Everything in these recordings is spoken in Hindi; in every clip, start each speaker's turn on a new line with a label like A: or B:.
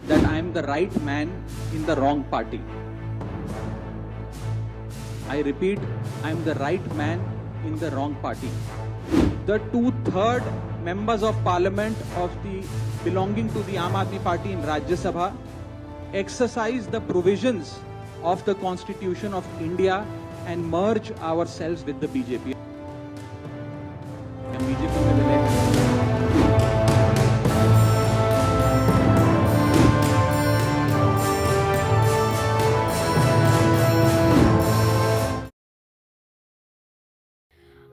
A: that I am the right man in the wrong party. I repeat, I am the right man in the wrong party. The 2/3 members of parliament belonging to the Aam Aadmi Party in Rajya Sabha exercise the provisions of the Constitution of India and merge ourselves with the BJP. हम BJP में विलय करेंगे।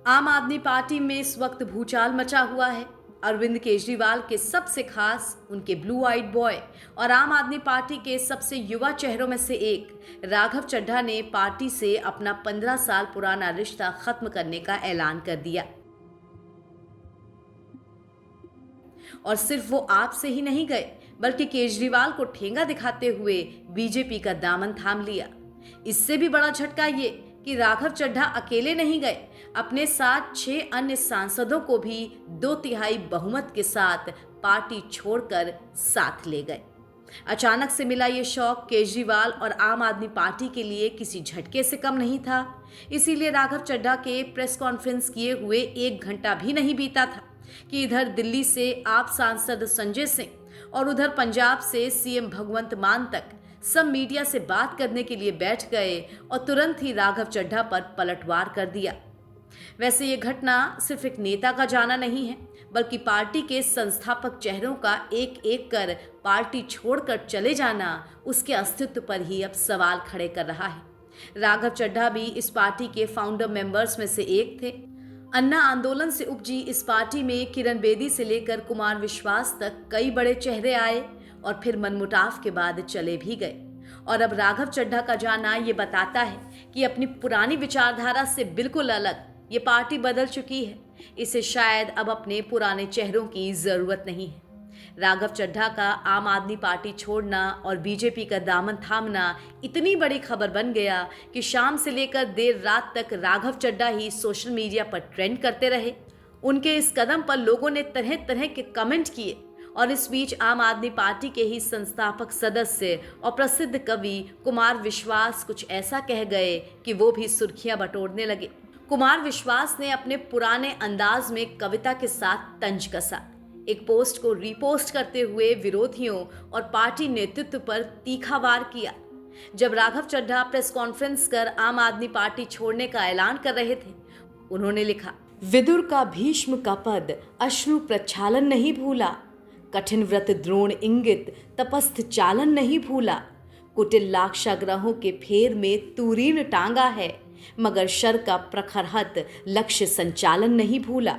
B: आम आदमी पार्टी में इस वक्त भूचाल मचा हुआ है। अरविंद केजरीवाल के सबसे खास उनके ब्लू आइड बॉय और आम आदमी पार्टी के सबसे युवा चेहरों में से एक राघव चड्ढा ने पार्टी से अपना 15 साल पुराना रिश्ता खत्म करने का ऐलान कर दिया। और सिर्फ वो आप से ही नहीं गए, बल्कि केजरीवाल को ठेंगा दिखाते हुए बीजेपी का दामन थाम लिया। इससे भी बड़ा झटका ये कि राघव चड्ढा अकेले नहीं गए, अपने साथ 6 अन्य सांसदों को भी 2/3 बहुमत के साथ पार्टी छोड़कर साथ ले गए। अचानक से मिला ये शौक केजरीवाल और आम आदमी पार्टी के लिए किसी झटके से कम नहीं था। इसीलिए राघव चड्ढा के प्रेस कॉन्फ्रेंस किए हुए 1 घंटा भी नहीं बीता था कि इधर दिल्ली से आप सांसद संजय सिंह और उधर पंजाब से सीएम भगवंत मान तक सब मीडिया से बात करने के लिए बैठ गए और तुरंत ही राघव चड्ढा पर पलटवार कर दिया। वैसे ये घटना सिर्फ एक नेता का जाना नहीं है, बल्कि पार्टी के संस्थापक चेहरों का एक एक कर पार्टी छोड़कर चले जाना उसके अस्तित्व पर ही अब सवाल खड़े कर रहा है। राघव चड्ढा भी इस पार्टी के फाउंडर मेंबर्स में से एक थे। अन्ना आंदोलन से उपजी इस पार्टी में किरण बेदी से लेकर कुमार विश्वास तक कई बड़े चेहरे आए और फिर मनमुटाव के बाद चले भी गए। और अब राघव चड्ढा का जाना ये बताता है कि अपनी पुरानी विचारधारा से बिल्कुल अलग ये पार्टी बदल चुकी है। इसे शायद अब अपने पुराने चेहरों की जरूरत नहीं है। राघव चड्ढा का आम आदमी पार्टी छोड़ना और बीजेपी का दामन थामना इतनी बड़ी खबर बन गया कि शाम से लेकर देर रात तक राघव चड्ढा ही सोशल मीडिया पर ट्रेंड करते रहे। उनके इस कदम पर लोगों ने तरह तरह के कमेंट किए और इस बीच आम आदमी पार्टी के ही संस्थापक सदस्य और प्रसिद्ध कवि कुमार विश्वास कुछ ऐसा कह गए कि वो भी सुर्खियां बटोरने लगे। कुमार विश्वास ने अपने पुराने अंदाज में कविता के साथ तंज कसा। एक पोस्ट को रीपोस्ट करते हुए विरोधियों और पार्टी नेतृत्व पर तीखा वार किया। जब राघव चड्ढा प्रेस कॉन्फ्रेंस कर आम आदमी पार्टी छोड़ने का ऐलान कर रहे थे, उन्होंने लिखा, विदुर का भीष्म का पद अश्रु प्रक्षालन नहीं भूला, कठिन व्रत द्रोण इंगित तपस्थ चालन नहीं भूला, कुटिल लाक्षाग्रहों के फेर में तूरीन टांगा है, मगर शर का प्रखरहत लक्ष्य संचालन नहीं भूला।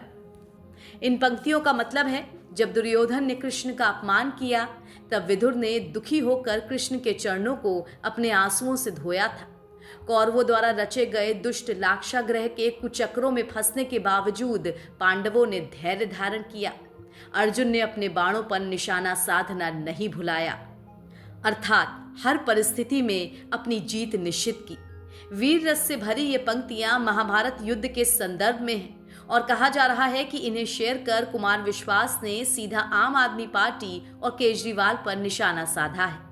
B: इन पंक्तियों का मतलब है, जब दुर्योधन ने कृष्ण का अपमान किया तब विदुर ने दुखी होकर कृष्ण के चरणों को अपने आंसुओं से धोया था। कौरवों द्वारा रचे गए दुष्ट लाक्षाग्रह के कुचक्रों में फंसने के बावजूद पांडवों ने धैर्य धारण किया। अर्जुन ने अपने बाणों पर निशाना साधना नहीं भुलाया, अर्थात हर परिस्थिति में अपनी जीत निश्चित की। वीर रस से भरी ये पंक्तियां महाभारत युद्ध के संदर्भ में हैं और कहा जा रहा है कि इन्हें शेयर कर कुमार विश्वास ने सीधा आम आदमी पार्टी और केजरीवाल पर निशाना साधा है।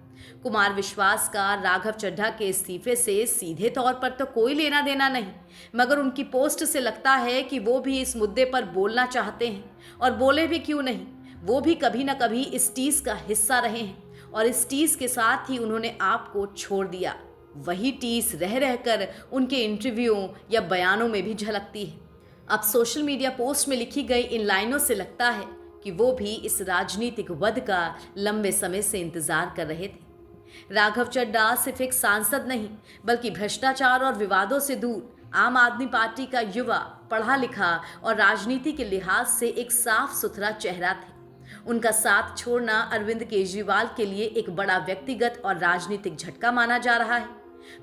B: कुमार विश्वास का राघव चड्ढा के इस्तीफे से सीधे तौर पर तो कोई लेना देना नहीं, मगर उनकी पोस्ट से लगता है कि वो भी इस मुद्दे पर बोलना चाहते हैं। और बोले भी क्यों नहीं, वो भी कभी न कभी इस टीस का हिस्सा रहे हैं और इस टीस के साथ ही उन्होंने आपको छोड़ दिया। वही टीस रह रहकर उनके इंटरव्यू या बयानों में भी झलकती है। अब सोशल मीडिया पोस्ट में लिखी गई इन लाइनों से लगता है कि वो भी इस राजनीतिक वध का लंबे समय से इंतजार कर रहे थे। राघव चड्ढा सिर्फ एक सांसद नहीं, बल्कि भ्रष्टाचार और विवादों से दूर आम आदमी पार्टी का युवा, पढ़ा लिखा और राजनीति के लिहाज से एक साफ सुथरा चेहरा थे। उनका साथ छोड़ना अरविंद केजरीवाल के लिए एक बड़ा व्यक्तिगत और राजनीतिक झटका माना जा रहा है।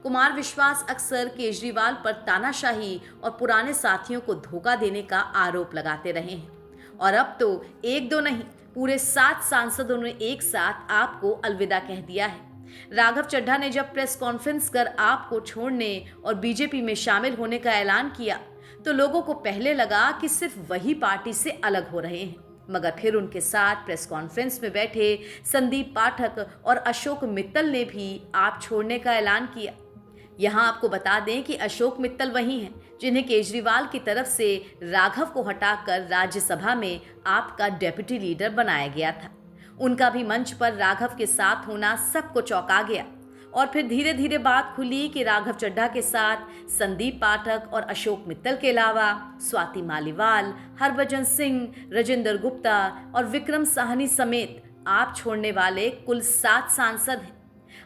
B: कुमार विश्वास अक्सर केजरीवाल पर तानाशाही और पुराने साथियों को धोखा देने का आरोप लगाते रहे हैं और अब तो 1-2 नहीं, पूरे 7 सांसदों ने एक साथ आपको अलविदा कह दिया है। राघव चड्ढा ने जब प्रेस कॉन्फ्रेंस कर आपको छोड़ने और बीजेपी में शामिल होने का ऐलान किया तो लोगों को पहले लगा कि सिर्फ वही पार्टी से अलग हो रहे हैं, मगर फिर उनके साथ प्रेस कॉन्फ्रेंस में बैठे संदीप पाठक और अशोक मित्तल ने भी आप छोड़ने का ऐलान किया। यहाँ आपको बता दें कि अशोक मित्तल वही हैं जिन्हें केजरीवाल की तरफ से राघव को हटाकर राज्यसभा में आप का डेप्यूटी लीडर बनाया गया था। उनका भी मंच पर राघव के साथ होना सबको चौंका गया और फिर धीरे धीरे बात खुली कि राघव चड्ढा के साथ संदीप पाठक और अशोक मित्तल के अलावा स्वाति मालीवाल, हरभजन सिंह, राजेंद्र गुप्ता और विक्रम साहनी समेत आप छोड़ने वाले कुल 7 सांसद हैं।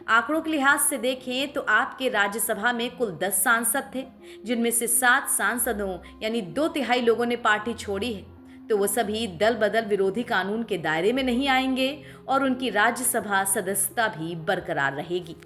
B: आंकड़ों के लिहाज से देखें तो आपके राज्यसभा में कुल 10 सांसद थे, जिनमें से 7 सांसदों यानी 2/3 लोगों ने पार्टी छोड़ी है, तो वो सभी दल बदल विरोधी कानून के दायरे में नहीं आएंगे और उनकी राज्यसभा सदस्यता भी बरकरार रहेगी।